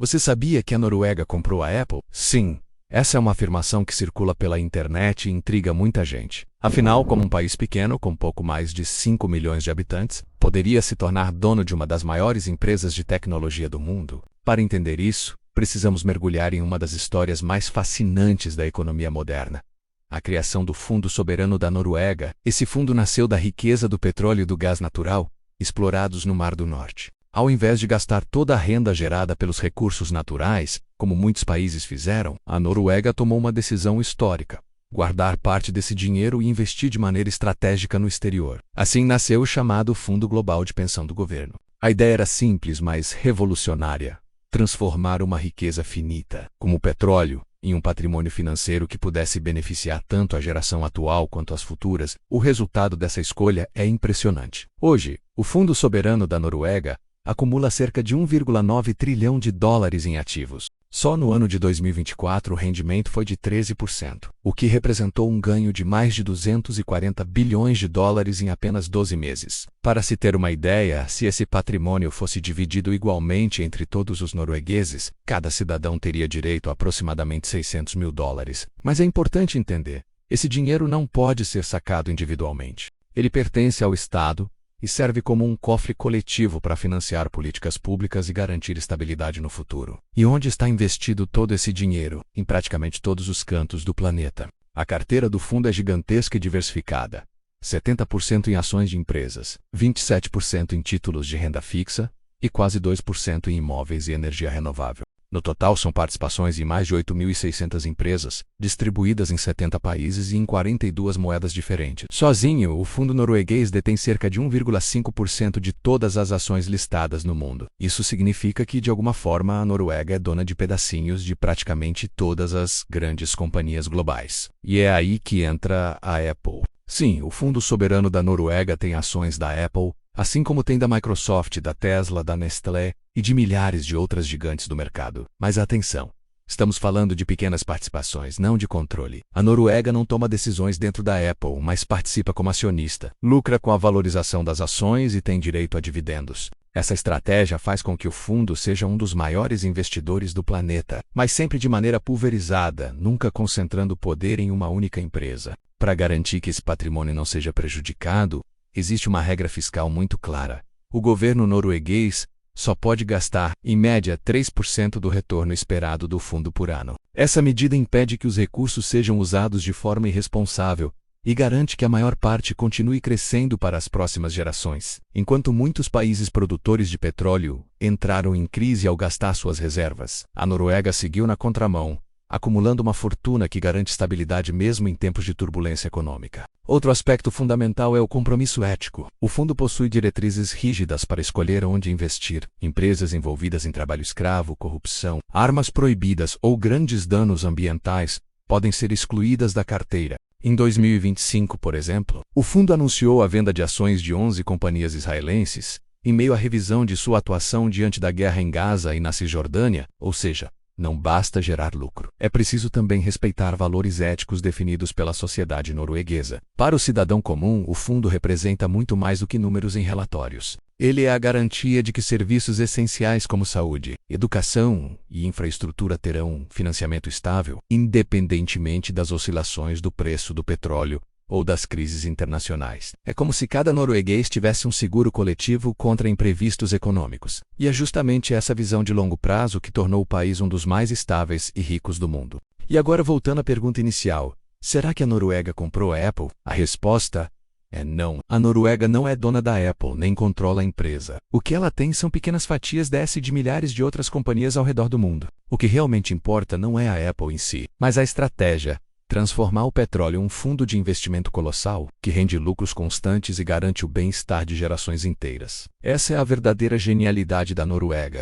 Você sabia que a Noruega comprou a Apple? Sim, essa é uma afirmação que circula pela internet e intriga muita gente. Afinal, como um país pequeno, com pouco mais de 5 milhões de habitantes, poderia se tornar dono de uma das maiores empresas de tecnologia do mundo? Para entender isso, precisamos mergulhar em uma das histórias mais fascinantes da economia moderna: a criação do Fundo Soberano da Noruega. Esse fundo nasceu da riqueza do petróleo e do gás natural, explorados no Mar do Norte. Ao invés de gastar toda a renda gerada pelos recursos naturais, como muitos países fizeram, a Noruega tomou uma decisão histórica: guardar parte desse dinheiro e investir de maneira estratégica no exterior. Assim nasceu o chamado Fundo Global de Pensão do Governo. A ideia era simples, mas revolucionária: transformar uma riqueza finita, como o petróleo, em um patrimônio financeiro que pudesse beneficiar tanto a geração atual quanto as futuras. O resultado dessa escolha é impressionante. Hoje, o Fundo Soberano da Noruega acumula cerca de 1,9 trilhão de dólares em ativos. Só no ano de 2024 o rendimento foi de 13%, o que representou um ganho de mais de 240 bilhões de dólares em apenas 12 meses. Para se ter uma ideia, se esse patrimônio fosse dividido igualmente entre todos os noruegueses, cada cidadão teria direito a aproximadamente 600 mil dólares. Mas é importante entender: esse dinheiro não pode ser sacado individualmente. Ele pertence ao Estado e serve como um cofre coletivo para financiar políticas públicas e garantir estabilidade no futuro. E onde está investido todo esse dinheiro? Em praticamente todos os cantos do planeta. A carteira do fundo é gigantesca e diversificada: 70% em ações de empresas, 27% em títulos de renda fixa e quase 2% em imóveis e energia renovável. No total, são participações em mais de 8.600 empresas, distribuídas em 70 países e em 42 moedas diferentes. Sozinho, o fundo norueguês detém cerca de 1,5% de todas as ações listadas no mundo. Isso significa que, de alguma forma, a Noruega é dona de pedacinhos de praticamente todas as grandes companhias globais. E é aí que entra a Apple. Sim, o Fundo Soberano da Noruega tem ações da Apple, assim como tem da Microsoft, da Tesla, da Nestlé e de milhares de outras gigantes do mercado. Mas atenção, estamos falando de pequenas participações, não de controle. A Noruega não toma decisões dentro da Apple, mas participa como acionista, lucra com a valorização das ações e tem direito a dividendos. Essa estratégia faz com que o fundo seja um dos maiores investidores do planeta, mas sempre de maneira pulverizada, nunca concentrando poder em uma única empresa. Para garantir que esse patrimônio não seja prejudicado, existe uma regra fiscal muito clara: o governo norueguês só pode gastar, em média, 3% do retorno esperado do fundo por ano. Essa medida impede que os recursos sejam usados de forma irresponsável e garante que a maior parte continue crescendo para as próximas gerações. Enquanto muitos países produtores de petróleo entraram em crise ao gastar suas reservas, a Noruega seguiu na contramão, acumulando uma fortuna que garante estabilidade mesmo em tempos de turbulência econômica. Outro aspecto fundamental é o compromisso ético. O fundo possui diretrizes rígidas para escolher onde investir. Empresas envolvidas em trabalho escravo, corrupção, armas proibidas ou grandes danos ambientais podem ser excluídas da carteira. Em 2025, por exemplo, o fundo anunciou a venda de ações de 11 companhias israelenses, em meio à revisão de sua atuação diante da guerra em Gaza e na Cisjordânia, ou seja, não basta gerar lucro. É preciso também respeitar valores éticos definidos pela sociedade norueguesa. Para o cidadão comum, o fundo representa muito mais do que números em relatórios. Ele é a garantia de que serviços essenciais como saúde, educação e infraestrutura terão financiamento estável, independentemente das oscilações do preço do petróleo ou das crises internacionais. É como se cada norueguês tivesse um seguro coletivo contra imprevistos econômicos. E é justamente essa visão de longo prazo que tornou o país um dos mais estáveis e ricos do mundo. E agora, voltando à pergunta inicial: será que a Noruega comprou a Apple? A resposta é não. A Noruega não é dona da Apple, nem controla a empresa. O que ela tem são pequenas fatias dessa e de milhares de outras companhias ao redor do mundo. O que realmente importa não é a Apple em si, mas a estratégia: transformar o petróleo em um fundo de investimento colossal, que rende lucros constantes e garante o bem-estar de gerações inteiras. Essa é a verdadeira genialidade da Noruega.